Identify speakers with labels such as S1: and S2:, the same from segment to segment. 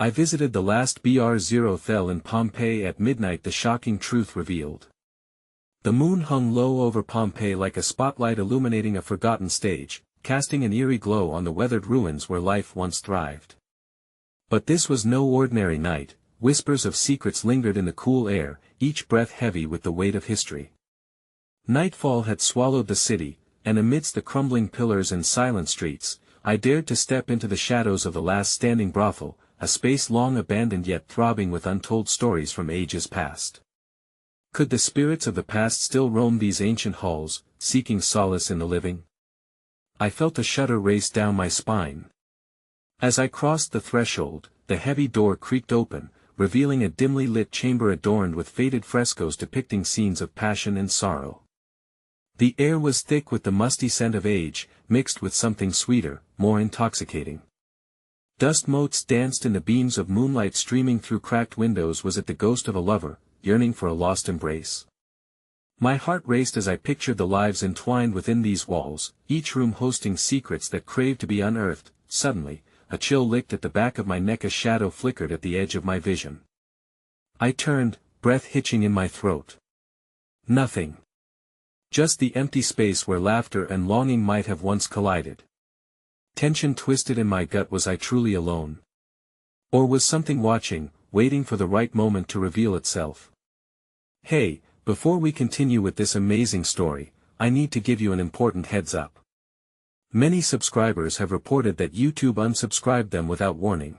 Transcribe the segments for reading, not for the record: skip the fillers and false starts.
S1: I visited the last BR0THEL in Pompeii at midnight. The shocking truth revealed. The moon hung low over Pompeii like a spotlight illuminating a forgotten stage, casting an eerie glow on the weathered ruins where life once thrived. But this was no ordinary night. Whispers of secrets lingered in the cool air, each breath heavy with the weight of history. Nightfall had swallowed the city, and amidst the crumbling pillars and silent streets, I dared to step into the shadows of the last standing brothel, a space long abandoned yet throbbing with untold stories from ages past. Could the spirits of the past still roam these ancient halls, seeking solace in the living? I felt a shudder race down my spine. As I crossed the threshold, the heavy door creaked open, revealing a dimly lit chamber adorned with faded frescoes depicting scenes of passion and sorrow. The air was thick with the musty scent of age, mixed with something sweeter, more intoxicating. Dust motes danced in the beams of moonlight streaming through cracked windows. Was it the ghost of a lover, yearning for a lost embrace? My heart raced as I pictured the lives entwined within these walls, each room hosting secrets that craved to be unearthed. Suddenly, a chill licked at the back of my neck. A shadow flickered at the edge of my vision. I turned, breath hitching in my throat. Nothing. Just the empty space where laughter and longing might have once collided. Tension twisted in my gut. Was I truly alone? Or was something watching, waiting for the right moment to reveal itself? Hey, before we continue with this amazing story, I need to give you an important heads up. Many subscribers have reported that YouTube unsubscribed them without warning.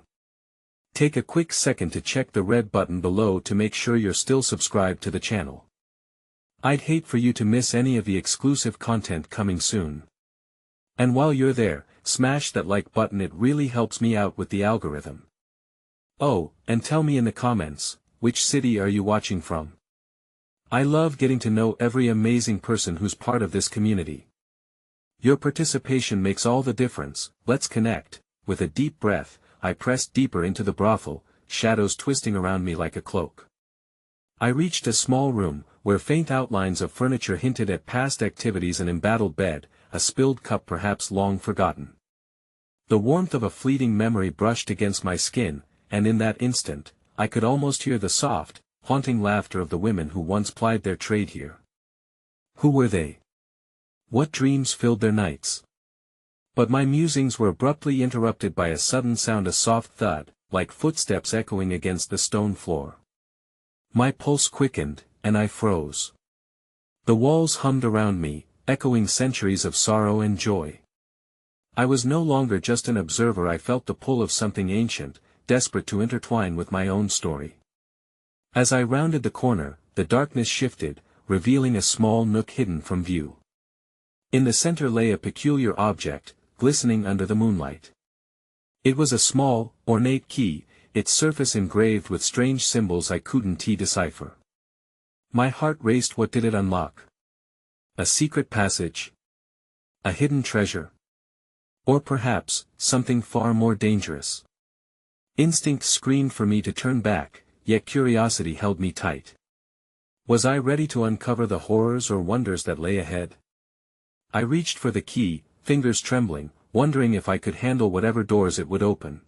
S1: Take a quick second to check the red button below to make sure you're still subscribed to the channel. I'd hate for you to miss any of the exclusive content coming soon. And while you're there, smash that like button. It really helps me out with the algorithm. Oh, and tell me in the comments, which city are you watching from? I love getting to know every amazing person who's part of this community. Your participation makes all the difference. Let's connect. With a deep breath, I pressed deeper into the brothel, shadows twisting around me like a cloak. I reached a small room, where faint outlines of furniture hinted at past activities. An embattled bed, a spilled cup perhaps long forgotten. The warmth of a fleeting memory brushed against my skin, and in that instant, I could almost hear the soft, haunting laughter of the women who once plied their trade here. Who were they? What dreams filled their nights? But my musings were abruptly interrupted by a sudden sound. A soft thud, like footsteps echoing against the stone floor. My pulse quickened, and I froze. The walls hummed around me, echoing centuries of sorrow and joy. I was no longer just an observer. I felt the pull of something ancient, desperate to intertwine with my own story. As I rounded the corner, the darkness shifted, revealing a small nook hidden from view. In the center lay a peculiar object, glistening under the moonlight. It was a small, ornate key, its surface engraved with strange symbols I couldn't decipher. My heart raced. What did it unlock? A secret passage? A hidden treasure? Or perhaps, something far more dangerous? Instinct screamed for me to turn back, yet curiosity held me tight. Was I ready to uncover the horrors or wonders that lay ahead? I reached for the key, fingers trembling, wondering if I could handle whatever doors it would open.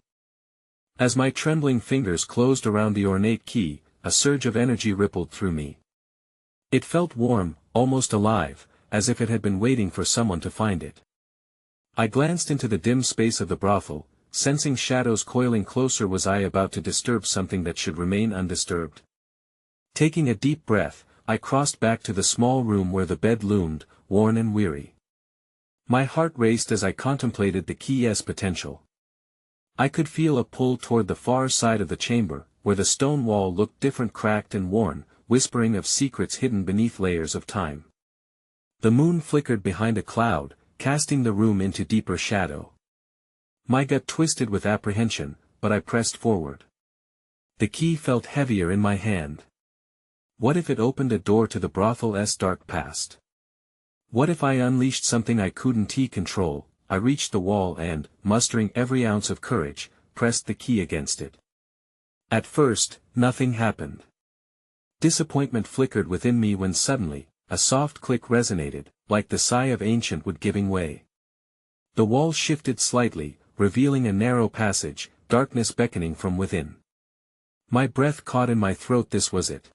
S1: As my trembling fingers closed around the ornate key, a surge of energy rippled through me. It felt warm, almost alive, as if it had been waiting for someone to find it. I glanced into the dim space of the brothel, sensing shadows coiling closer. Was I about to disturb something that should remain undisturbed? Taking a deep breath, I crossed back to the small room where the bed loomed, worn and weary. My heart raced as I contemplated the key's potential. I could feel a pull toward the far side of the chamber, where the stone wall looked different, cracked and worn, whispering of secrets hidden beneath layers of time. The moon flickered behind a cloud, casting the room into deeper shadow. My gut twisted with apprehension, but I pressed forward. The key felt heavier in my hand. What if it opened a door to the brothel's dark past? What if I unleashed something I couldn't control? I reached the wall and, mustering every ounce of courage, pressed the key against it. At first, nothing happened. Disappointment flickered within me when suddenly, a soft click resonated, like the sigh of ancient wood giving way. The wall shifted slightly, revealing a narrow passage, darkness beckoning from within. My breath caught in my throat. This was it.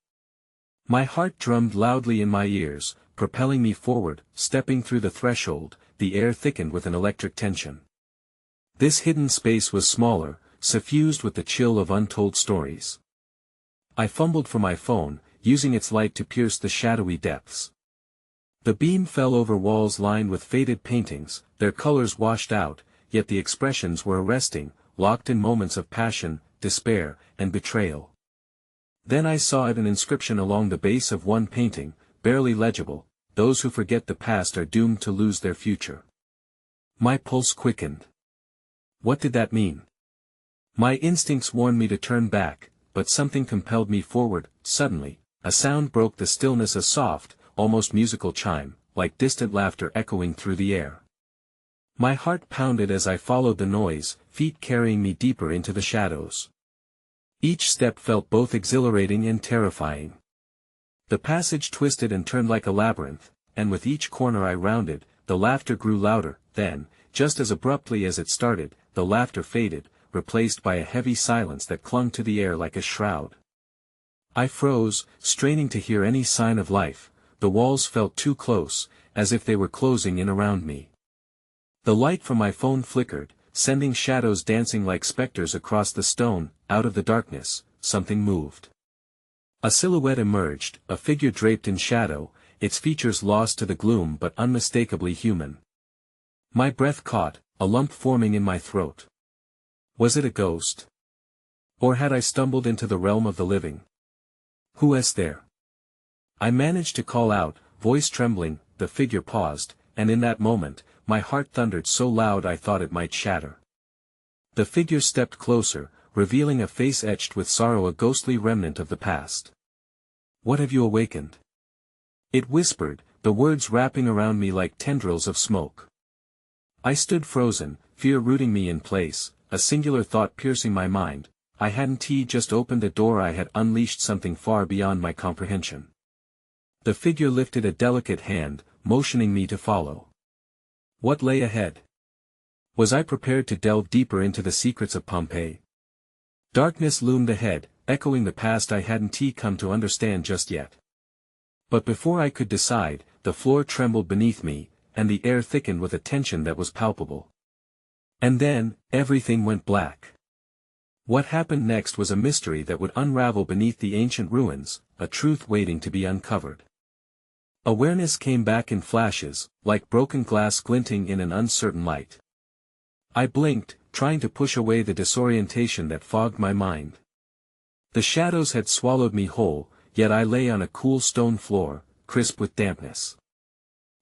S1: My heart drummed loudly in my ears, propelling me forward. Stepping through the threshold, the air thickened with an electric tension. This hidden space was smaller, suffused with the chill of untold stories. I fumbled for my phone, using its light to pierce the shadowy depths. The beam fell over walls lined with faded paintings, their colors washed out, yet the expressions were arresting, locked in moments of passion, despair, and betrayal. Then I saw an inscription along the base of one painting, barely legible: "Those who forget the past are doomed to lose their future." My pulse quickened. What did that mean? My instincts warned me to turn back, but something compelled me forward. Suddenly, a sound broke the stillness, a soft, almost musical chime, like distant laughter echoing through the air. My heart pounded as I followed the noise, feet carrying me deeper into the shadows. Each step felt both exhilarating and terrifying. The passage twisted and turned like a labyrinth, and with each corner I rounded, the laughter grew louder. Then, just as abruptly as it started, the laughter faded, replaced by a heavy silence that clung to the air like a shroud. I froze, straining to hear any sign of life. The walls felt too close, as if they were closing in around me. The light from my phone flickered, sending shadows dancing like specters across the stone. Out of the darkness, something moved. A silhouette emerged, a figure draped in shadow, its features lost to the gloom but unmistakably human. My breath caught, a lump forming in my throat. Was it a ghost? Or had I stumbled into the realm of the living? "Who is there?" I managed to call out, voice trembling. The figure paused, and in that moment, my heart thundered so loud I thought it might shatter. The figure stepped closer, revealing a face etched with sorrow, a ghostly remnant of the past. "What have you awakened?" it whispered, the words wrapping around me like tendrils of smoke. I stood frozen, fear rooting me in place, a singular thought piercing my mind. I hadn't just opened a door, I had unleashed something far beyond my comprehension. The figure lifted a delicate hand, motioning me to follow. What lay ahead? Was I prepared to delve deeper into the secrets of Pompeii? Darkness loomed ahead, echoing the past I hadn't come to understand just yet. But before I could decide, the floor trembled beneath me, and the air thickened with a tension that was palpable. And then, everything went black. What happened next was a mystery that would unravel beneath the ancient ruins, a truth waiting to be uncovered. Awareness came back in flashes, like broken glass glinting in an uncertain light. I blinked, trying to push away the disorientation that fogged my mind. The shadows had swallowed me whole, yet I lay on a cool stone floor, crisp with dampness.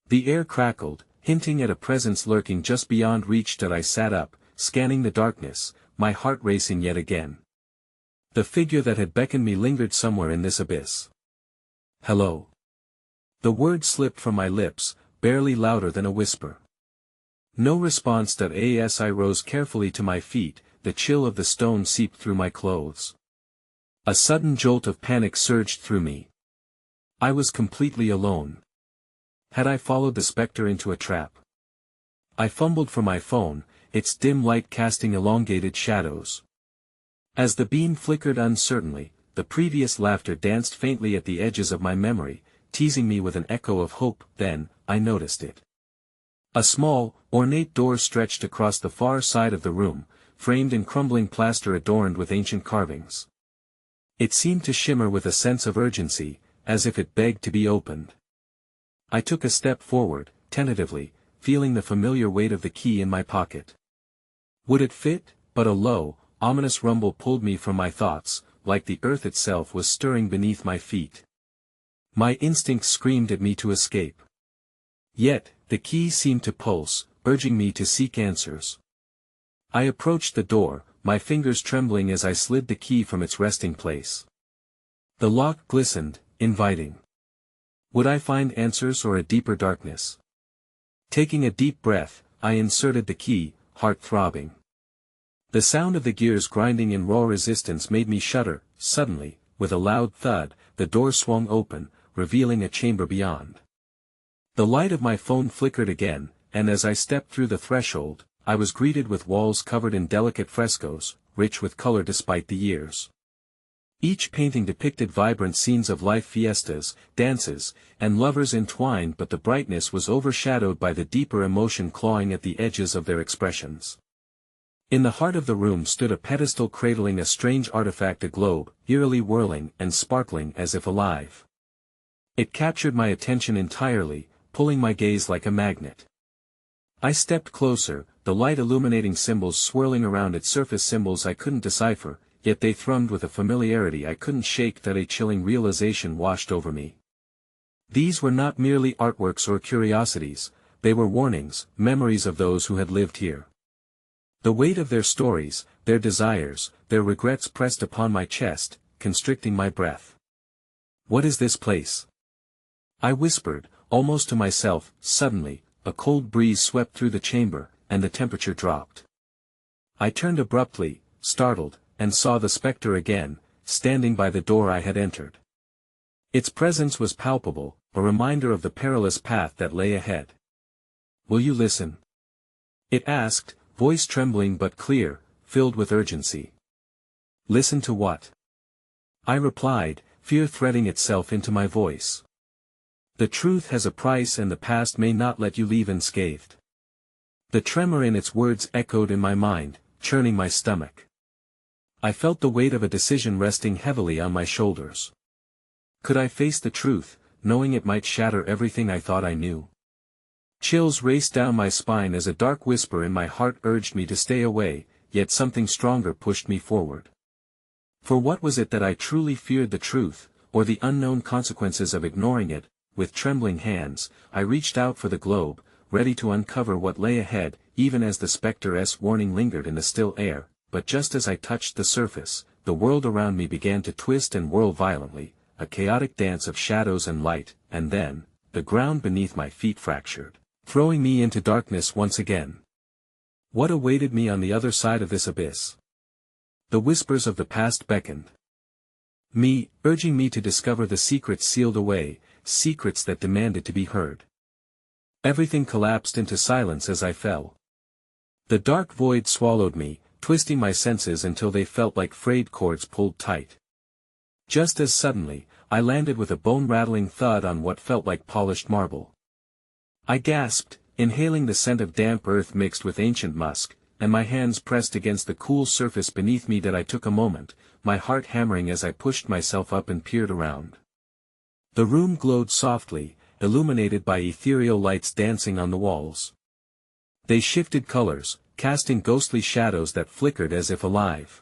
S1: The air crackled, hinting at a presence lurking just beyond reach. I sat up, scanning the darkness, my heart racing yet again. The figure that had beckoned me lingered somewhere in this abyss. "Hello." The word slipped from my lips, barely louder than a whisper. No response. As I rose carefully to my feet, the chill of the stone seeped through my clothes. A sudden jolt of panic surged through me. I was completely alone. Had I followed the specter into a trap? I fumbled for my phone, its dim light casting elongated shadows. As the beam flickered uncertainly, the previous laughter danced faintly at the edges of my memory, teasing me with an echo of hope. Then, I noticed it. A small, ornate door stretched across the far side of the room, framed in crumbling plaster adorned with ancient carvings. It seemed to shimmer with a sense of urgency, as if it begged to be opened. I took a step forward, tentatively, feeling the familiar weight of the key in my pocket. Would it fit? But a low, ominous rumble pulled me from my thoughts, like the earth itself was stirring beneath my feet. My instincts screamed at me to escape. Yet, the key seemed to pulse, urging me to seek answers. I approached the door, my fingers trembling as I slid the key from its resting place. The lock glistened, inviting. Would I find answers or a deeper darkness? Taking a deep breath, I inserted the key, heart throbbing. The sound of the gears grinding in raw resistance made me shudder. Suddenly, with a loud thud, the door swung open, revealing a chamber beyond. The light of my phone flickered again, and as I stepped through the threshold, I was greeted with walls covered in delicate frescoes, rich with color despite the years. Each painting depicted vibrant scenes of life, fiestas, dances, and lovers entwined, but the brightness was overshadowed by the deeper emotion clawing at the edges of their expressions. In the heart of the room stood a pedestal cradling a strange artifact, a globe, eerily whirling and sparkling as if alive. It captured my attention entirely, pulling my gaze like a magnet. I stepped closer, the light illuminating symbols swirling around its surface, symbols I couldn't decipher, yet they thrummed with a familiarity I couldn't shake. That a chilling realization washed over me. These were not merely artworks or curiosities, they were warnings, memories of those who had lived here. The weight of their stories, their desires, their regrets pressed upon my chest, constricting my breath. "What is this place?" I whispered, almost to myself. Suddenly, a cold breeze swept through the chamber, and the temperature dropped. I turned abruptly, startled, and saw the spectre again, standing by the door I had entered. Its presence was palpable, a reminder of the perilous path that lay ahead. "Will you listen?" it asked, voice trembling but clear, filled with urgency. "Listen to what?" I replied, fear threading itself into my voice. "The truth has a price, and the past may not let you leave unscathed." The tremor in its words echoed in my mind, churning my stomach. I felt the weight of a decision resting heavily on my shoulders. Could I face the truth, knowing it might shatter everything I thought I knew? Chills raced down my spine as a dark whisper in my heart urged me to stay away, yet something stronger pushed me forward. For what was it that I truly feared, the truth, or the unknown consequences of ignoring it? With trembling hands, I reached out for the globe, ready to uncover what lay ahead, even as the spectre's warning lingered in the still air. But just as I touched the surface, the world around me began to twist and whirl violently, a chaotic dance of shadows and light, and then, the ground beneath my feet fractured, throwing me into darkness once again. What awaited me on the other side of this abyss? The whispers of the past beckoned me, urging me to discover the secrets sealed away, secrets that demanded to be heard. Everything collapsed into silence as I fell. The dark void swallowed me, twisting my senses until they felt like frayed cords pulled tight. Just as suddenly, I landed with a bone-rattling thud on what felt like polished marble. I gasped, inhaling the scent of damp earth mixed with ancient musk, and my hands pressed against the cool surface beneath me. That I took a moment, my heart hammering as I pushed myself up and peered around. The room glowed softly, illuminated by ethereal lights dancing on the walls. They shifted colors, casting ghostly shadows that flickered as if alive.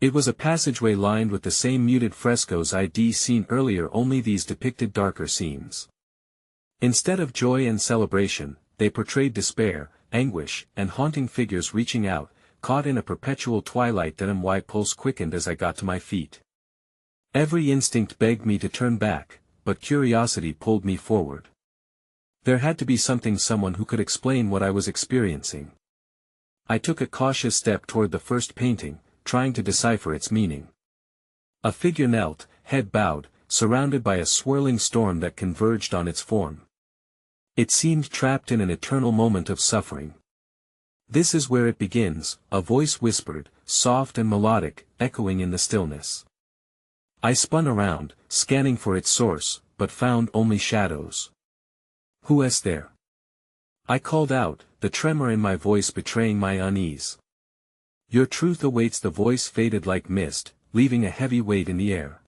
S1: It was a passageway lined with the same muted frescoes I'd seen earlier, only these depicted darker scenes. Instead of joy and celebration, they portrayed despair, anguish, and haunting figures reaching out, caught in a perpetual twilight. That my pulse quickened as I got to my feet. Every instinct begged me to turn back, but curiosity pulled me forward. There had to be something, someone who could explain what I was experiencing. I took a cautious step toward the first painting, trying to decipher its meaning. A figure knelt, head bowed, surrounded by a swirling storm that converged on its form. It seemed trapped in an eternal moment of suffering. "This is where it begins," a voice whispered, soft and melodic, echoing in the stillness. I spun around, scanning for its source, but found only shadows. "Who is there?" I called out, the tremor in my voice betraying my unease. "Your truth awaits." The voice faded like mist, leaving a heavy weight in the air.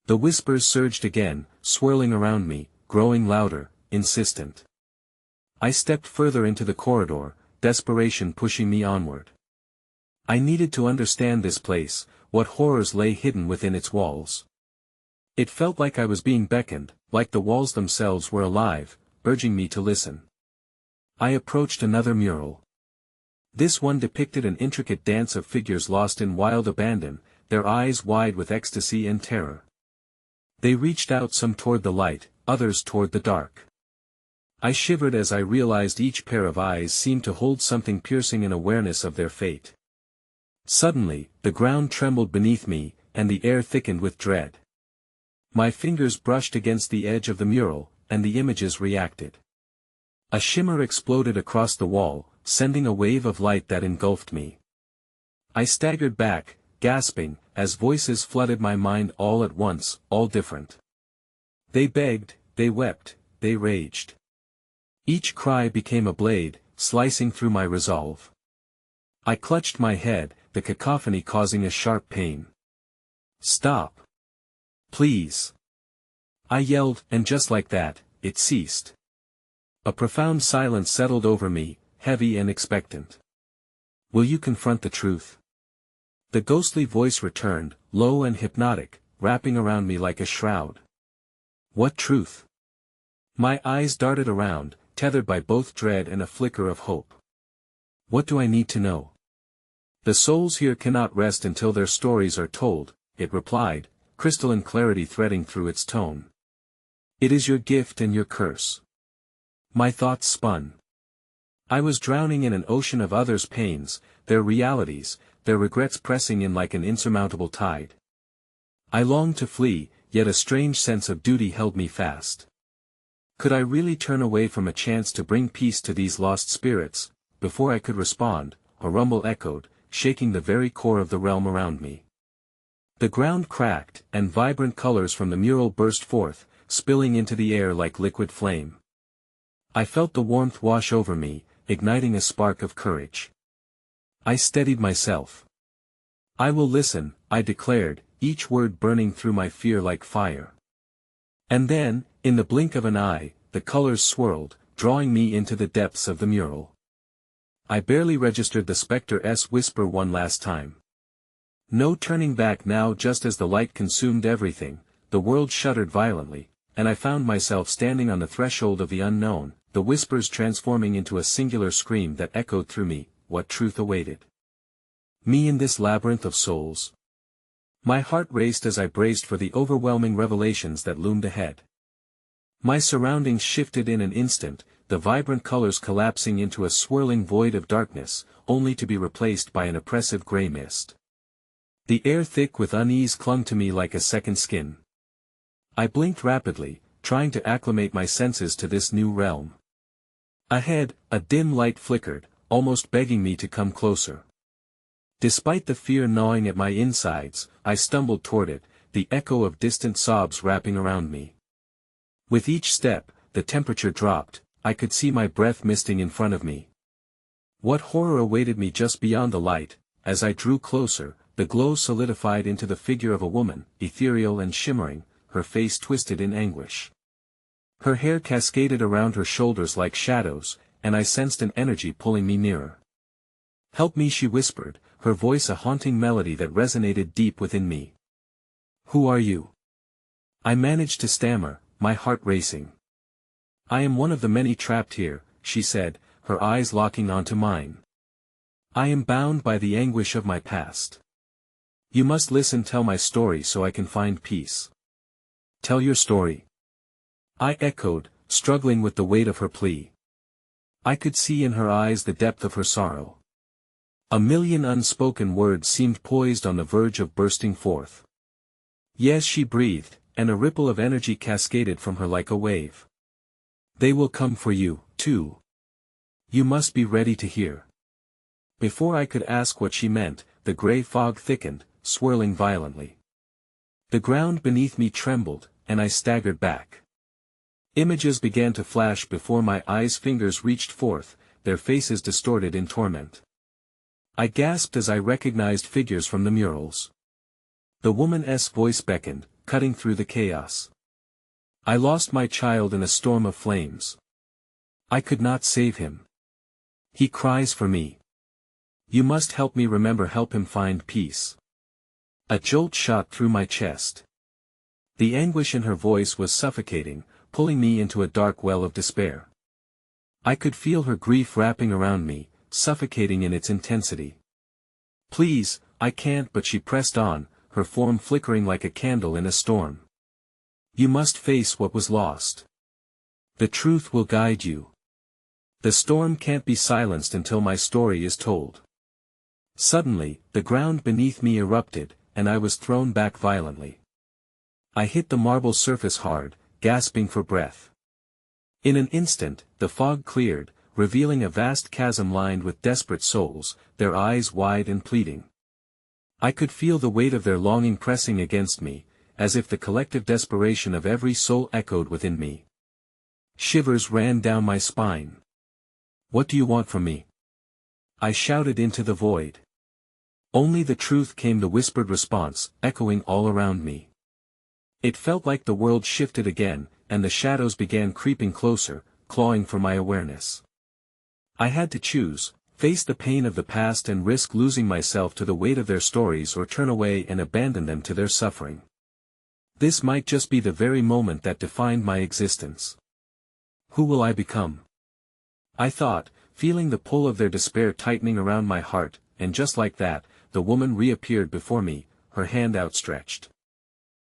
S1: The whispers surged again, swirling around me, growing louder, insistent. I stepped further into the corridor, desperation pushing me onward. I needed to understand this place, what horrors lay hidden within its walls. It felt like I was being beckoned, like the walls themselves were alive, urging me to listen. I approached another mural. This one depicted an intricate dance of figures lost in wild abandon, their eyes wide with ecstasy and terror. They reached out, some toward the light, others toward the dark. I shivered as I realized each pair of eyes seemed to hold something piercing in awareness of their fate. Suddenly, the ground trembled beneath me, and the air thickened with dread. My fingers brushed against the edge of the mural, and the images reacted. A shimmer exploded across the wall, sending a wave of light that engulfed me. I staggered back, gasping, as voices flooded my mind all at once, all different. They begged, they wept, they raged. Each cry became a blade, slicing through my resolve. I clutched my head, the cacophony causing a sharp pain. "Stop! Please!" I yelled, and just like that, it ceased. A profound silence settled over me, heavy and expectant. "Will you confront the truth?" The ghostly voice returned, low and hypnotic, wrapping around me like a shroud. "What truth?" My eyes darted around, tethered by both dread and a flicker of hope. "What do I need to know?" "The souls here cannot rest until their stories are told," it replied, crystalline clarity threading through its tone. "It is your gift and your curse." My thoughts spun. I was drowning in an ocean of others' pains, their realities, their regrets pressing in like an insurmountable tide. I longed to flee, yet a strange sense of duty held me fast. Could I really turn away from a chance to bring peace to these lost spirits? Before I could respond, a rumble echoed, shaking the very core of the realm around me. The ground cracked, and vibrant colors from the mural burst forth, spilling into the air like liquid flame. I felt the warmth wash over me, igniting a spark of courage. I steadied myself. "I will listen," I declared, each word burning through my fear like fire. And then, in the blink of an eye, the colors swirled, drawing me into the depths of the mural. I barely registered the spectre's whisper one last time. No turning back now. Just as the light consumed everything, the world shuddered violently, and I found myself standing on the threshold of the unknown, the whispers transforming into a singular scream that echoed through me. What truth awaited me in this labyrinth of souls? My heart raced as I braced for the overwhelming revelations that loomed ahead. My surroundings shifted in an instant, the vibrant colors collapsing into a swirling void of darkness, only to be replaced by an oppressive gray mist. The air thick with unease clung to me like a second skin. I blinked rapidly, trying to acclimate my senses to this new realm. Ahead, a dim light flickered, almost begging me to come closer. Despite the fear gnawing at my insides, I stumbled toward it, the echo of distant sobs wrapping around me. With each step, the temperature dropped, I could see my breath misting in front of me. What horror awaited me just beyond the light? As I drew closer, the glow solidified into the figure of a woman, ethereal and shimmering, her face twisted in anguish. Her hair cascaded around her shoulders like shadows, and I sensed an energy pulling me nearer. "Help me," she whispered, her voice a haunting melody that resonated deep within me. "Who are you?" I managed to stammer, my heart racing. "I am one of the many trapped here," she said, her eyes locking onto mine. "I am bound by the anguish of my past. You must listen, tell my story so I can find peace." "Tell your story," I echoed, struggling with the weight of her plea. I could see in her eyes the depth of her sorrow. A million unspoken words seemed poised on the verge of bursting forth. "Yes," she breathed, and a ripple of energy cascaded from her like a wave. "They will come for you, too. You must be ready to hear." Before I could ask what she meant, the gray fog thickened, swirling violently. The ground beneath me trembled, and I staggered back. Images began to flash before my eyes, fingers reached forth, their faces distorted in torment. I gasped as I recognized figures from the murals. The woman's voice beckoned, cutting through the chaos. "I lost my child in a storm of flames. I could not save him. He cries for me. You must help me remember, help him find peace." A jolt shot through my chest. The anguish in her voice was suffocating, pulling me into a dark well of despair. I could feel her grief wrapping around me, suffocating in its intensity. "Please, I can't," but she pressed on, her form flickering like a candle in a storm. "You must face what was lost. The truth will guide you. The storm can't be silenced until my story is told." Suddenly, the ground beneath me erupted, and I was thrown back violently. I hit the marble surface hard, gasping for breath. In an instant, the fog cleared, revealing a vast chasm lined with desperate souls, their eyes wide and pleading. I could feel the weight of their longing pressing against me, as if the collective desperation of every soul echoed within me. Shivers ran down my spine. "What do you want from me?" I shouted into the void. Only the truth came, the whispered response, echoing all around me. It felt like the world shifted again, and the shadows began creeping closer, clawing for my awareness. I had to choose, face the pain of the past and risk losing myself to the weight of their stories, or turn away and abandon them to their suffering. This might just be the very moment that defined my existence. Who will I become? I thought, feeling the pull of their despair tightening around my heart, and just like that, the woman reappeared before me, her hand outstretched.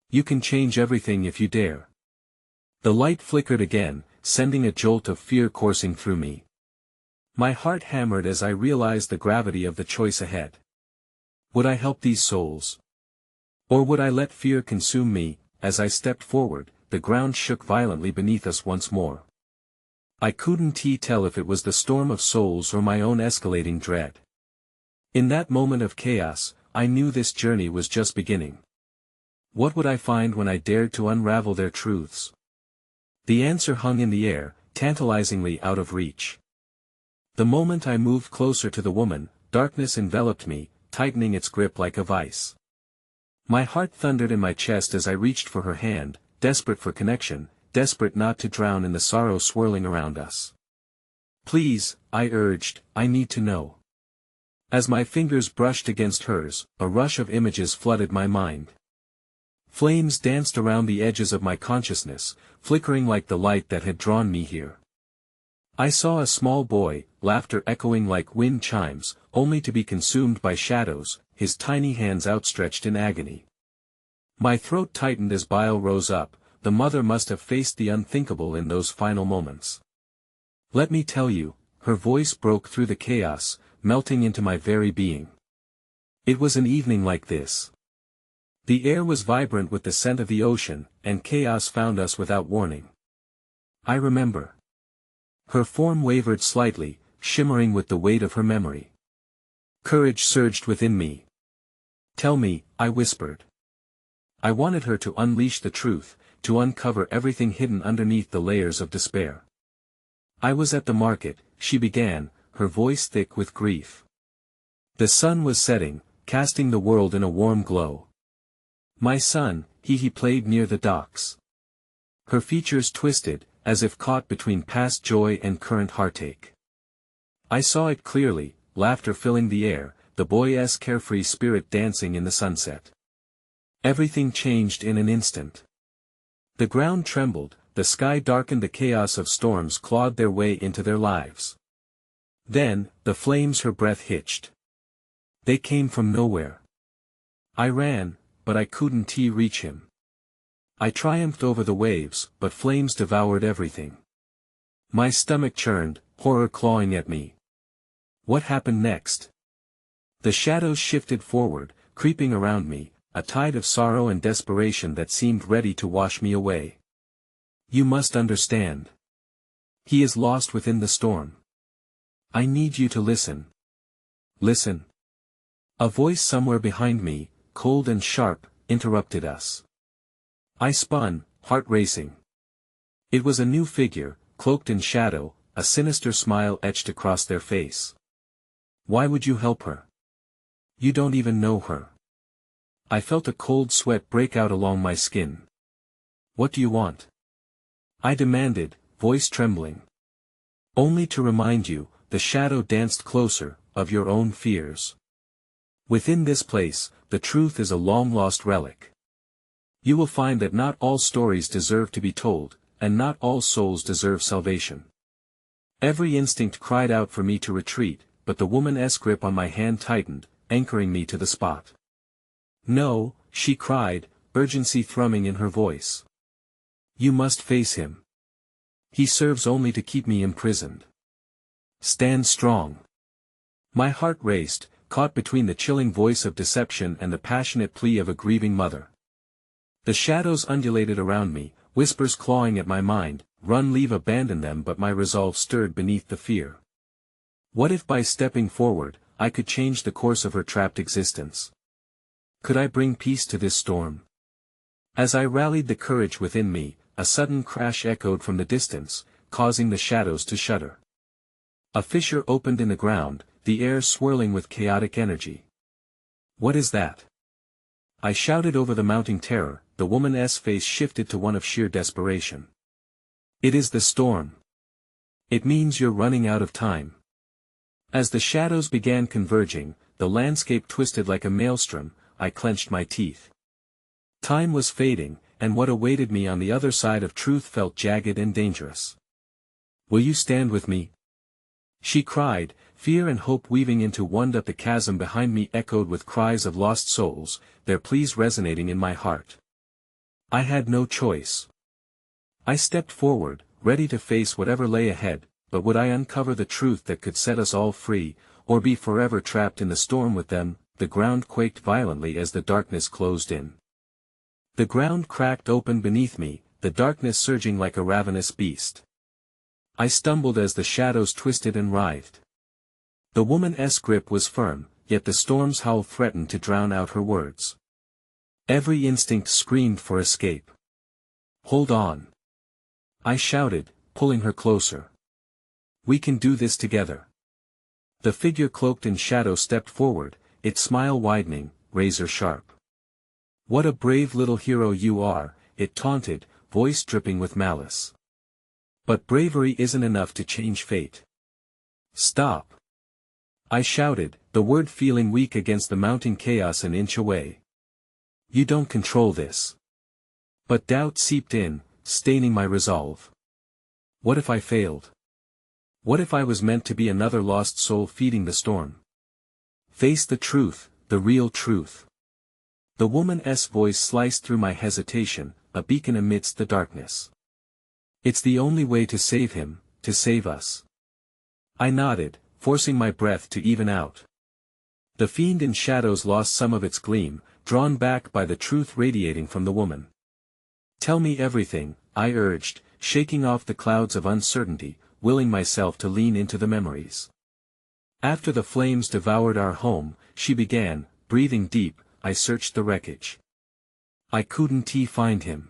S1: "You can change everything if you dare." The light flickered again, sending a jolt of fear coursing through me. My heart hammered as I realized the gravity of the choice ahead. Would I help these souls? Or would I let fear consume me? As I stepped forward, the ground shook violently beneath us once more. I couldn't tell if it was the storm of souls or my own escalating dread. In that moment of chaos, I knew this journey was just beginning. What would I find when I dared to unravel their truths? The answer hung in the air, tantalizingly out of reach. The moment I moved closer to the woman, darkness enveloped me, tightening its grip like a vice. My heart thundered in my chest as I reached for her hand, desperate for connection, desperate not to drown in the sorrow swirling around us. "Please," I urged, "I need to know." As my fingers brushed against hers, a rush of images flooded my mind. Flames danced around the edges of my consciousness, flickering like the light that had drawn me here. I saw a small boy, laughter echoing like wind chimes, only to be consumed by shadows, his tiny hands outstretched in agony. My throat tightened as bile rose up. The mother must have faced the unthinkable in those final moments. "Let me tell you," her voice broke through the chaos, melting into my very being. "It was an evening like this. The air was vibrant with the scent of the ocean, and chaos found us without warning. I remember." Her form wavered slightly, shimmering with the weight of her memory. Courage surged within me. "Tell me," I whispered. I wanted her to unleash the truth, to uncover everything hidden underneath the layers of despair. "I was at the market," she began, her voice thick with grief. The sun was setting, casting the world in a warm glow. "My son," he played near the docks. Her features twisted, as if caught between past joy and current heartache. I saw it clearly, laughter filling the air, the boy's carefree spirit dancing in the sunset. Everything changed in an instant. The ground trembled, the sky darkened, the chaos of storms clawed their way into their lives. Then, the flames, her breath hitched. They came from nowhere. I ran, but I couldn't reach him. I triumphed over the waves, but flames devoured everything. My stomach churned, horror clawing at me. What happened next? The shadows shifted forward, creeping around me, a tide of sorrow and desperation that seemed ready to wash me away. "You must understand. He is lost within the storm. I need you to listen." "Listen." A voice somewhere behind me, cold and sharp, interrupted us. I spun, heart racing. It was a new figure, cloaked in shadow, a sinister smile etched across their face. "Why would you help her? You don't even know her." I felt a cold sweat break out along my skin. "What do you want?" I demanded, voice trembling. "Only to remind you," the shadow danced closer, "of your own fears. Within this place, the truth is a long-lost relic. You will find that not all stories deserve to be told, and not all souls deserve salvation." Every instinct cried out for me to retreat, but the woman's grip on my hand tightened, anchoring me to the spot. "No," she cried, urgency thrumming in her voice. "You must face him. He serves only to keep me imprisoned. Stand strong." My heart raced, caught between the chilling voice of deception and the passionate plea of a grieving mother. The shadows undulated around me, whispers clawing at my mind, "Run, leave, abandon them," but my resolve stirred beneath the fear. What if by stepping forward, I could change the course of her trapped existence? Could I bring peace to this storm? As I rallied the courage within me, a sudden crash echoed from the distance, causing the shadows to shudder. A fissure opened in the ground, the air swirling with chaotic energy. What is that? I shouted over the mounting terror. The woman's face shifted to one of sheer desperation. It is the storm. It means you're running out of time. As the shadows began converging, the landscape twisted like a maelstrom. I clenched my teeth. Time was fading, and what awaited me on the other side of truth felt jagged and dangerous. Will you stand with me? She cried, fear and hope weaving into one. The chasm behind me echoed with cries of lost souls, their pleas resonating in my heart. I had no choice. I stepped forward, ready to face whatever lay ahead, but would I uncover the truth that could set us all free, or be forever trapped in the storm with them? The ground quaked violently as the darkness closed in. The ground cracked open beneath me, the darkness surging like a ravenous beast. I stumbled as the shadows twisted and writhed. The woman's grip was firm, yet the storm's howl threatened to drown out her words. Every instinct screamed for escape. Hold on. I shouted, pulling her closer. We can do this together. The figure cloaked in shadow stepped forward, its smile widening, razor sharp. What a brave little hero you are, it taunted, voice dripping with malice. But bravery isn't enough to change fate. Stop. I shouted, the word feeling weak against the mounting chaos an inch away. You don't control this. But doubt seeped in, staining my resolve. What if I failed? What if I was meant to be another lost soul feeding the storm? Face the truth, the real truth. The woman's voice sliced through my hesitation, a beacon amidst the darkness. It's the only way to save him, to save us. I nodded, forcing my breath to even out. The fiend in shadows lost some of its gleam, drawn back by the truth radiating from the woman. Tell me everything, I urged, shaking off the clouds of uncertainty, willing myself to lean into the memories. After the flames devoured our home, she began, breathing deep. I searched the wreckage. I couldn't find him.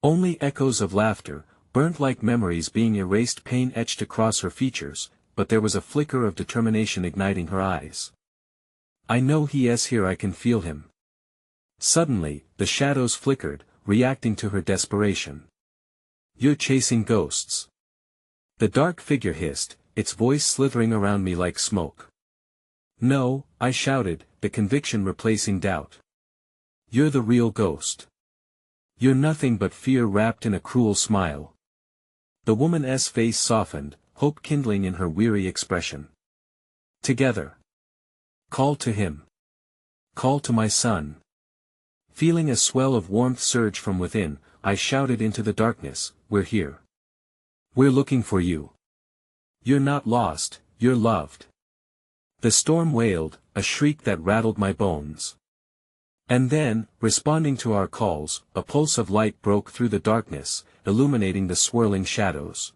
S1: Only echoes of laughter, burnt like memories being erased, pain etched across her features, but there was a flicker of determination igniting her eyes. I know he is here, I can feel him. Suddenly, the shadows flickered, reacting to her desperation. You're chasing ghosts. The dark figure hissed, its voice slithering around me like smoke. No, I shouted, the conviction replacing doubt. You're the real ghost. You're nothing but fear wrapped in a cruel smile. The woman's face softened, hope kindling in her weary expression. Together. Call to him. Call to my son. Feeling a swell of warmth surge from within, I shouted into the darkness, we're here. We're looking for you. You're not lost, you're loved. The storm wailed, a shriek that rattled my bones. And then, responding to our calls, a pulse of light broke through the darkness, illuminating the swirling shadows.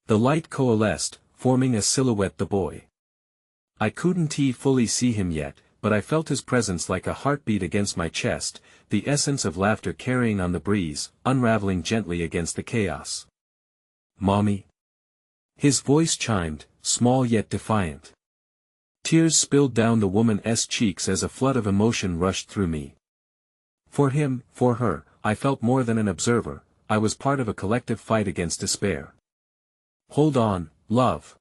S1: The light coalesced, forming a silhouette, the boy. I couldn't fully see him yet, but I felt his presence like a heartbeat against my chest, the essence of laughter carrying on the breeze, unraveling gently against the chaos. Mommy? His voice chimed, small yet defiant. Tears spilled down the woman's cheeks as a flood of emotion rushed through me. For him, for her, I felt more than an observer, I was part of a collective fight against despair. Hold on, love.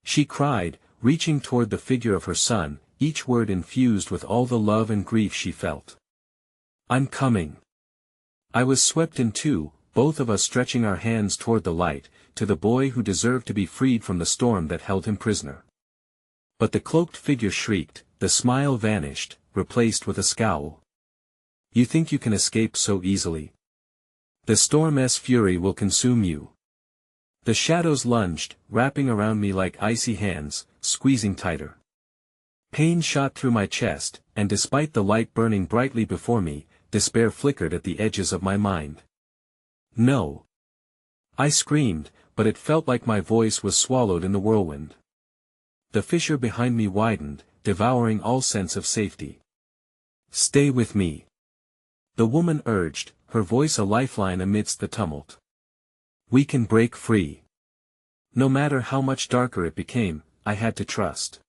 S1: She cried, reaching toward the figure of her son, each word infused with all the love and grief she felt. I'm coming. I was swept in two, both of us stretching our hands toward the light, to the boy who deserved to be freed from the storm that held him prisoner. But the cloaked figure shrieked, the smile vanished, replaced with a scowl. You think you can escape so easily? The storm's fury will consume you. The shadows lunged, wrapping around me like icy hands, squeezing tighter. Pain shot through my chest, and despite the light burning brightly before me, despair flickered at the edges of my mind. No. I screamed, but it felt like my voice was swallowed in the whirlwind. The fissure behind me widened, devouring all sense of safety. Stay with me. The woman urged, her voice a lifeline amidst the tumult. We can break free. No matter how much darker it became, I had to trust.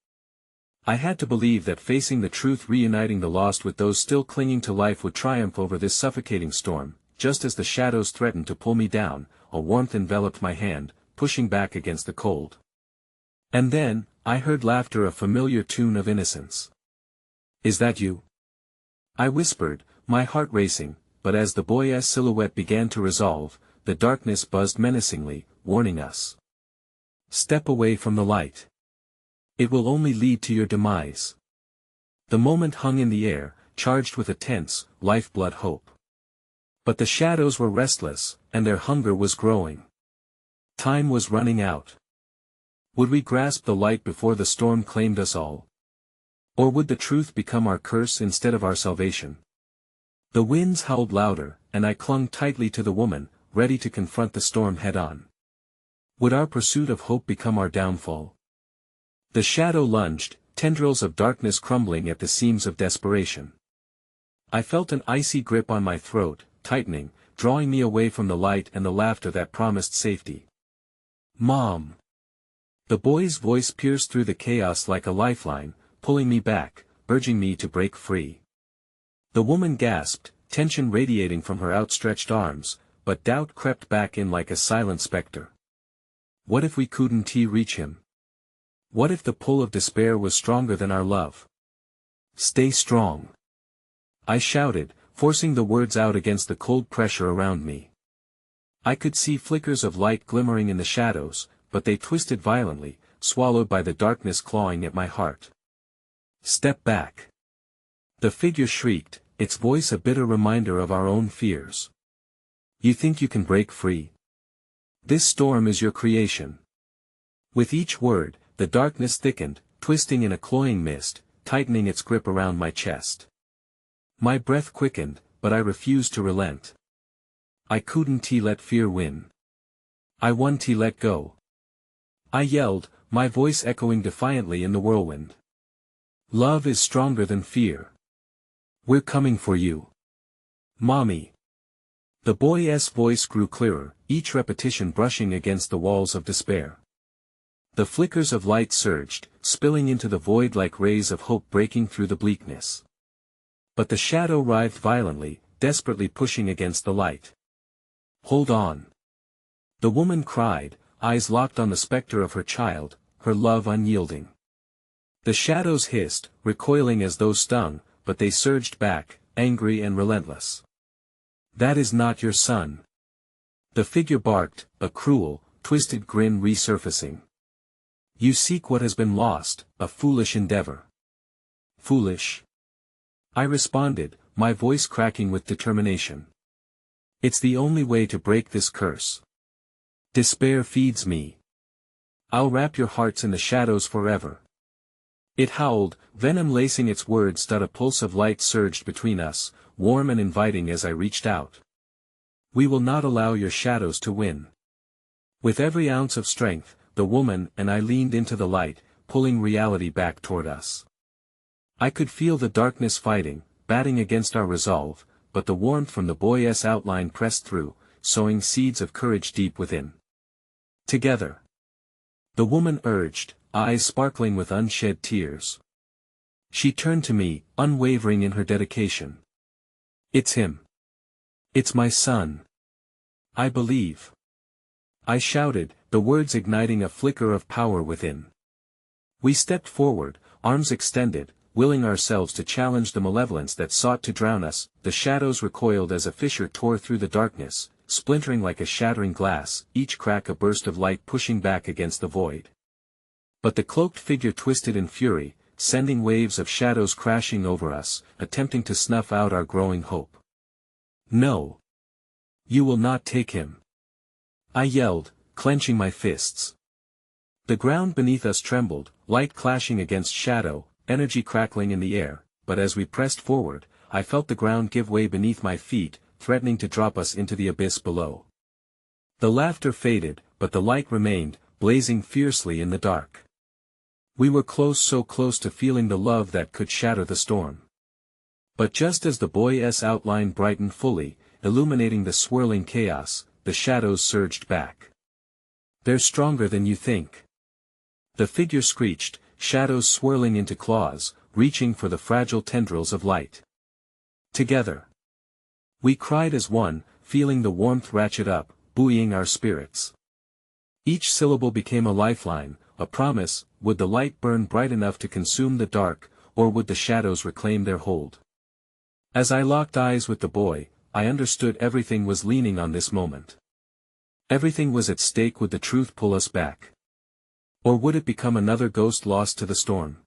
S1: I had to believe that facing the truth, reuniting the lost with those still clinging to life, would triumph over this suffocating storm. Just as the shadows threatened to pull me down, a warmth enveloped my hand, pushing back against the cold. And then, I heard laughter, a familiar tune of innocence. Is that you? I whispered, my heart racing, but as the boy's silhouette began to resolve, the darkness buzzed menacingly, warning us. Step away from the light. It will only lead to your demise. The moment hung in the air, charged with a tense, lifeblood hope. But the shadows were restless, and their hunger was growing. Time was running out. Would we grasp the light before the storm claimed us all? Or would the truth become our curse instead of our salvation? The winds howled louder, and I clung tightly to the woman, ready to confront the storm head-on. Would our pursuit of hope become our downfall? The shadow lunged, tendrils of darkness crumbling at the seams of desperation. I felt an icy grip on my throat, tightening, drawing me away from the light and the laughter that promised safety. Mom! The boy's voice pierced through the chaos like a lifeline, pulling me back, urging me to break free. The woman gasped, tension radiating from her outstretched arms, but doubt crept back in like a silent specter. What if we couldn't reach him? What if the pull of despair was stronger than our love? Stay strong. I shouted, forcing the words out against the cold pressure around me. I could see flickers of light glimmering in the shadows, but they twisted violently, swallowed by the darkness clawing at my heart. Step back. The figure shrieked, its voice a bitter reminder of our own fears. You think you can break free? This storm is your creation. With each word, the darkness thickened, twisting in a cloying mist, tightening its grip around my chest. My breath quickened, but I refused to relent. I couldn't let fear win. I want to let go. I yelled, my voice echoing defiantly in the whirlwind. Love is stronger than fear. We're coming for you. Mommy. The boy's voice grew clearer, each repetition brushing against the walls of despair. The flickers of light surged, spilling into the void like rays of hope breaking through the bleakness. But the shadow writhed violently, desperately pushing against the light. Hold on. The woman cried, eyes locked on the specter of her child, her love unyielding. The shadows hissed, recoiling as though stung, but they surged back, angry and relentless. That is not your son. The figure barked, a cruel, twisted grin resurfacing. You seek what has been lost, a foolish endeavor. Foolish? I responded, my voice cracking with determination. It's the only way to break this curse. Despair feeds me. I'll wrap your hearts in the shadows forever. It howled, venom lacing its words. A pulse of light surged between us, warm and inviting as I reached out. We will not allow your shadows to win. With every ounce of strength, the woman and I leaned into the light, pulling reality back toward us. I could feel the darkness fighting, batting against our resolve, but the warmth from the boy's outline pressed through, sowing seeds of courage deep within. Together. The woman urged, eyes sparkling with unshed tears. She turned to me, unwavering in her dedication. It's him. It's my son. I believe. I shouted, the words igniting a flicker of power within. We stepped forward, arms extended, willing ourselves to challenge the malevolence that sought to drown us. The shadows recoiled as a fissure tore through the darkness, splintering like a shattering glass, each crack a burst of light pushing back against the void. But the cloaked figure twisted in fury, sending waves of shadows crashing over us, attempting to snuff out our growing hope. No. You will not take him. I yelled, clenching my fists. The ground beneath us trembled, light clashing against shadow, energy crackling in the air, but as we pressed forward, I felt the ground give way beneath my feet, threatening to drop us into the abyss below. The laughter faded, but the light remained, blazing fiercely in the dark. We were close, so close to feeling the love that could shatter the storm. But just as the boy's outline brightened fully, illuminating the swirling chaos, the shadows surged back. "They're stronger than you think." The figure screeched, shadows swirling into claws, reaching for the fragile tendrils of light. Together. We cried as one, feeling the warmth ratchet up, buoying our spirits. Each syllable became a lifeline, a promise. Would the light burn bright enough to consume the dark, or would the shadows reclaim their hold? As I locked eyes with the boy, I understood everything was leaning on this moment. Everything was at stake. Would the truth pull us back? Or would it become another ghost lost to the storm?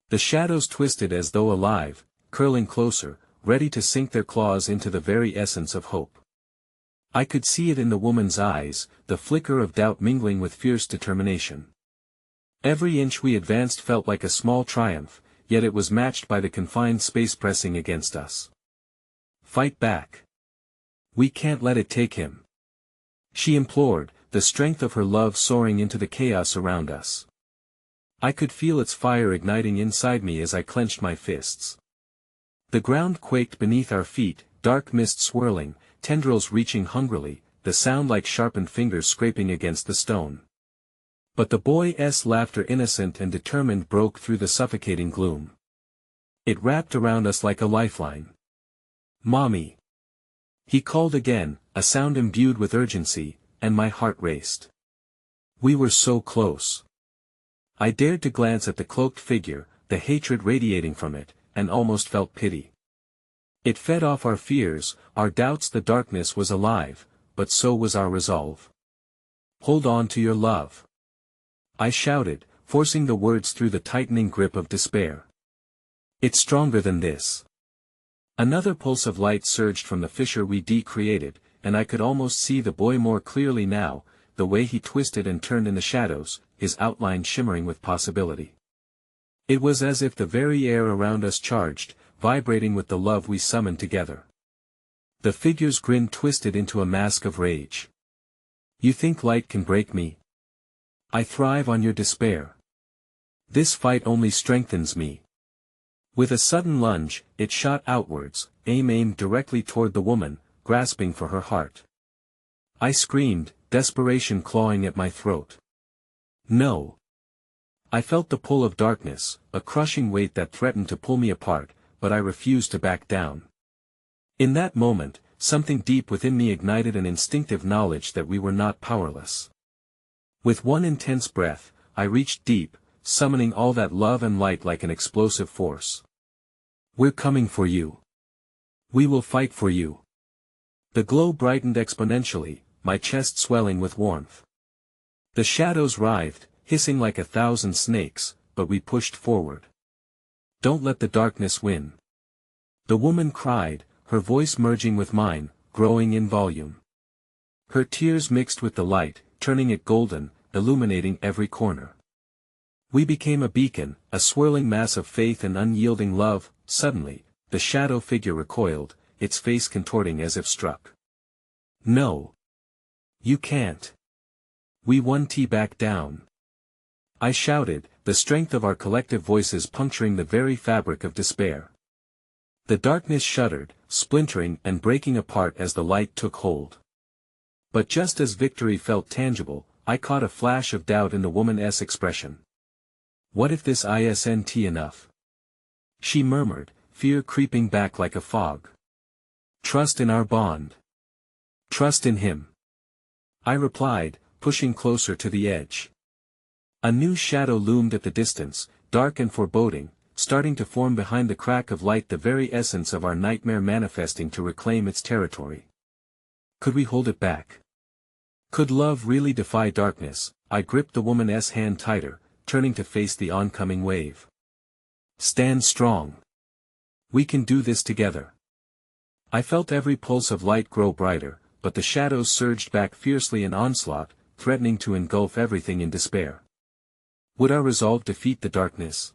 S1: The shadows twisted as though alive, curling closer, ready to sink their claws into the very essence of hope. I could see it in the woman's eyes, the flicker of doubt mingling with fierce determination. Every inch we advanced felt like a small triumph, yet it was matched by the confined space pressing against us. "Fight back. We can't let it take him," she implored, the strength of her love soaring into the chaos around us. I could feel its fire igniting inside me as I clenched my fists. The ground quaked beneath our feet, dark mist swirling, tendrils reaching hungrily, the sound like sharpened fingers scraping against the stone. But the boy's laughter, innocent and determined, broke through the suffocating gloom. It wrapped around us like a lifeline. "Mommy!" he called again, a sound imbued with urgency, and my heart raced. We were so close. I dared to glance at the cloaked figure, the hatred radiating from it, and almost felt pity. It fed off our fears, our doubts. The darkness was alive, but so was our resolve. "Hold on to your love," I shouted, forcing the words through the tightening grip of despair. "It's stronger than this." Another pulse of light surged from the fissure we created, and I could almost see the boy more clearly now, the way he twisted and turned in the shadows, his outline shimmering with possibility. It was as if the very air around us charged, vibrating with the love we summoned together. The figure's grin twisted into a mask of rage. "You think light can break me? I thrive on your despair. This fight only strengthens me." With a sudden lunge, it shot outwards, aimed directly toward the woman, grasping for her heart. I screamed, desperation clawing at my throat. "No." I felt the pull of darkness, a crushing weight that threatened to pull me apart, but I refused to back down. In that moment, something deep within me ignited an instinctive knowledge that we were not powerless. With one intense breath, I reached deep, summoning all that love and light like an explosive force. "We're coming for you. We will fight for you." The glow brightened exponentially, my chest swelling with warmth. The shadows writhed, hissing like 1,000 snakes, but we pushed forward. "Don't let the darkness win," the woman cried, her voice merging with mine, growing in volume. Her tears mixed with the light, turning it golden, illuminating every corner. We became a beacon, a swirling mass of faith and unyielding love. Suddenly, the shadow figure recoiled, its face contorting as if struck. "No. You can't. We won't back down," I shouted, the strength of our collective voices puncturing the very fabric of despair. The darkness shuddered, splintering and breaking apart as the light took hold. But just as victory felt tangible, I caught a flash of doubt in the woman's expression. "What if this isn't enough?" she murmured, fear creeping back like a fog. "Trust in our bond. Trust in him," I replied, pushing closer to the edge. A new shadow loomed at the distance, dark and foreboding, starting to form behind the crack of light, the very essence of our nightmare manifesting to reclaim its territory. Could we hold it back? Could love really defy darkness? I gripped the woman's hand tighter, turning to face the oncoming wave. "Stand strong. We can do this together." I felt every pulse of light grow brighter, but the shadows surged back fiercely in onslaught, threatening to engulf everything in despair. Would our resolve defeat the darkness?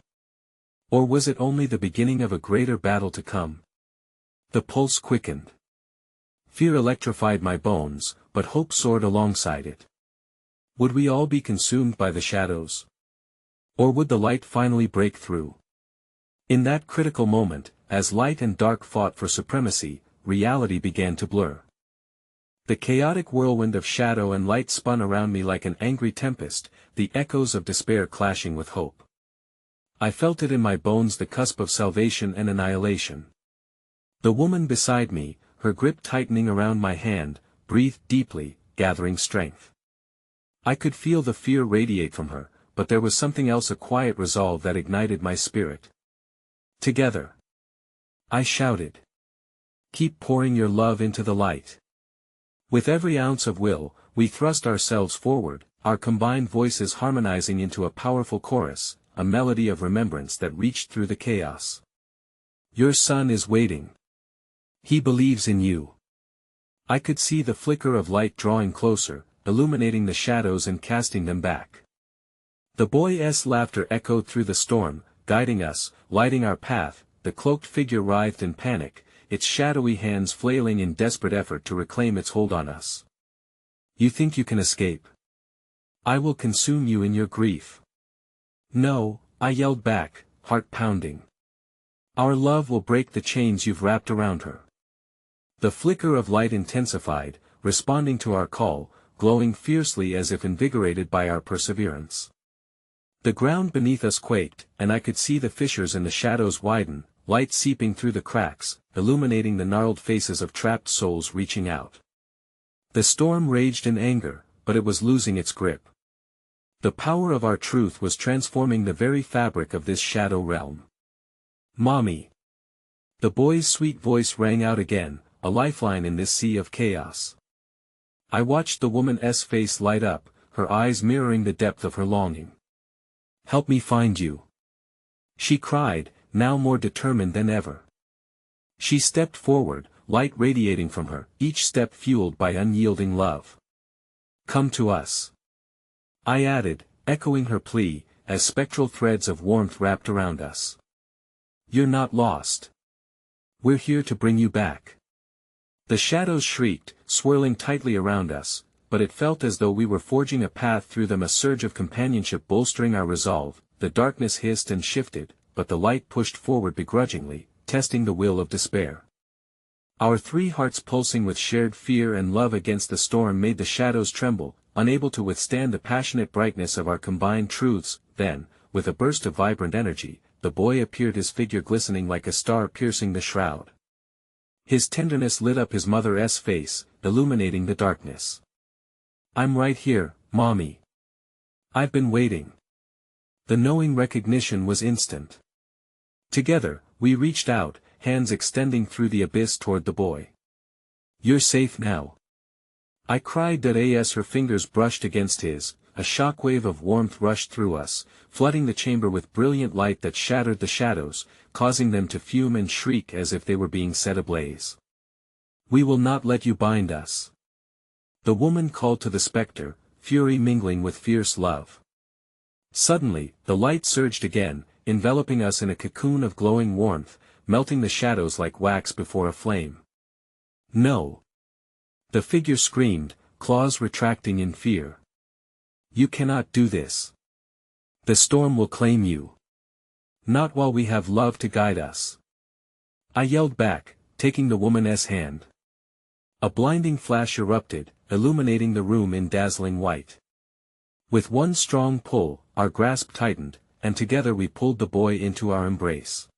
S1: Or was it only the beginning of a greater battle to come? The pulse quickened. Fear electrified my bones, but hope soared alongside it. Would we all be consumed by the shadows? Or would the light finally break through? In that critical moment, as light and dark fought for supremacy, reality began to blur. The chaotic whirlwind of shadow and light spun around me like an angry tempest, the echoes of despair clashing with hope. I felt it in my bones, the cusp of salvation and annihilation. The woman beside me, her grip tightening around my hand, breathed deeply, gathering strength. I could feel the fear radiate from her, but there was something else, a quiet resolve that ignited my spirit. Together, I shouted. Keep pouring your love into the light. With every ounce of will, we thrust ourselves forward, our combined voices harmonizing into a powerful chorus, a melody of remembrance that reached through the chaos. Your son is waiting. He believes in you. I could see the flicker of light drawing closer, illuminating the shadows and casting them back. The boy's laughter echoed through the storm, guiding us, lighting our path. The cloaked figure writhed in panic, its shadowy hands flailing in desperate effort to reclaim its hold on us. You think you can escape? I will consume you in your grief. No, I yelled back, heart pounding. Our love will break the chains you've wrapped around her. The flicker of light intensified, responding to our call, glowing fiercely as if invigorated by our perseverance. The ground beneath us quaked, and I could see the fissures in the shadows widen, light seeping through the cracks, illuminating the gnarled faces of trapped souls reaching out. The storm raged in anger, but it was losing its grip. The power of our truth was transforming the very fabric of this shadow realm. Mommy! The boy's sweet voice rang out again, a lifeline in this sea of chaos. I watched the woman's face light up, her eyes mirroring the depth of her longing. Help me find you. She cried, now more determined than ever. She stepped forward, light radiating from her, each step fueled by unyielding love. Come to us. I added, echoing her plea, as spectral threads of warmth wrapped around us. You're not lost. We're here to bring you back. The shadows shrieked, swirling tightly around us, but it felt as though we were forging a path through them, a surge of companionship bolstering our resolve. The darkness hissed and shifted, but the light pushed forward begrudgingly, testing the will of despair. Our three hearts pulsing with shared fear and love against the storm made the shadows tremble, unable to withstand the passionate brightness of our combined truths. Then, with a burst of vibrant energy, the boy appeared, his figure glistening like a star piercing the shroud. His tenderness lit up his mother's face, illuminating the darkness. I'm right here, Mommy. I've been waiting. The knowing recognition was instant. Together, we reached out, hands extending through the abyss toward the boy. You're safe now. I cried as her fingers brushed against his. A shockwave of warmth rushed through us, flooding the chamber with brilliant light that shattered the shadows, causing them to fume and shriek as if they were being set ablaze. We will not let you bind us. The woman called to the specter, fury mingling with fierce love. Suddenly, the light surged again, enveloping us in a cocoon of glowing warmth, melting the shadows like wax before a flame. No! The figure screamed, claws retracting in fear. You cannot do this. The storm will claim you. Not while we have love to guide us. I yelled back, taking the woman's hand. A blinding flash erupted, illuminating the room in dazzling white. With one strong pull, our grasp tightened, and together we pulled the boy into our embrace.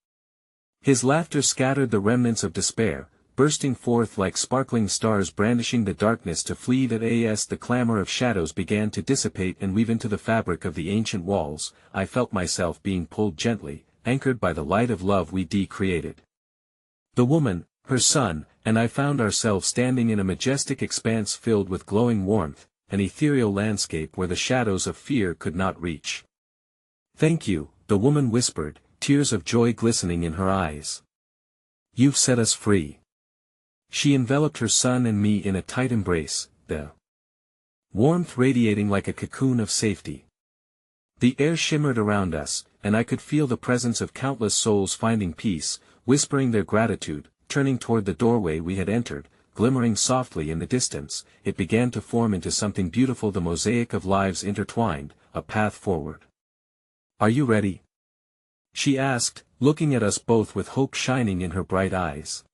S1: His laughter scattered the remnants of despair, bursting forth like sparkling stars brandishing the darkness to flee. As the clamor of shadows began to dissipate and weave into the fabric of the ancient walls, I felt myself being pulled gently, anchored by the light of love we created. The woman, her son, and I found ourselves standing in a majestic expanse filled with glowing warmth, an ethereal landscape where the shadows of fear could not reach. Thank you, the woman whispered, tears of joy glistening in her eyes. You've set us free. She enveloped her son and me in a tight embrace, the warmth radiating like a cocoon of safety. The air shimmered around us, and I could feel the presence of countless souls finding peace, whispering their gratitude. Turning toward the doorway we had entered, glimmering softly in the distance, it began to form into something beautiful, the mosaic of lives intertwined, a path forward. Are you ready? she asked, looking at us both with hope shining in her bright eyes.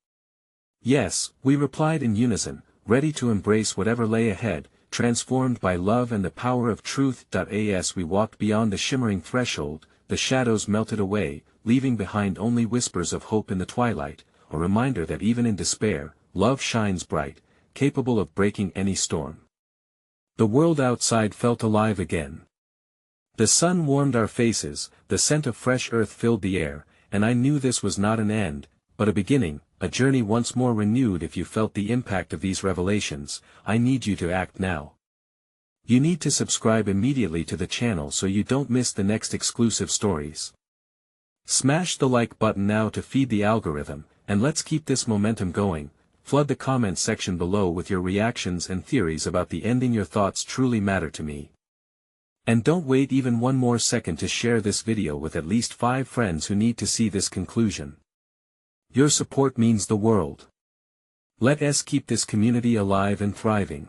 S1: Yes, we replied in unison, ready to embrace whatever lay ahead, transformed by love and the power of truth. As we walked beyond the shimmering threshold, the shadows melted away, leaving behind only whispers of hope in the twilight, a reminder that even in despair, love shines bright, capable of breaking any storm. The world outside felt alive again. The sun warmed our faces, the scent of fresh earth filled the air, and I knew this was not an end, but a beginning, a journey once more renewed. If you felt the impact of these revelations, I need you to act now. You need to subscribe immediately to the channel so you don't miss the next exclusive stories. Smash the like button now to feed the algorithm, and let's keep this momentum going. Flood the comment section below with your reactions and theories about the ending. Your thoughts truly matter to me. And don't wait even one more second to share this video with at least 5 friends who need to see this conclusion. Your support means the world. Let us keep this community alive and thriving.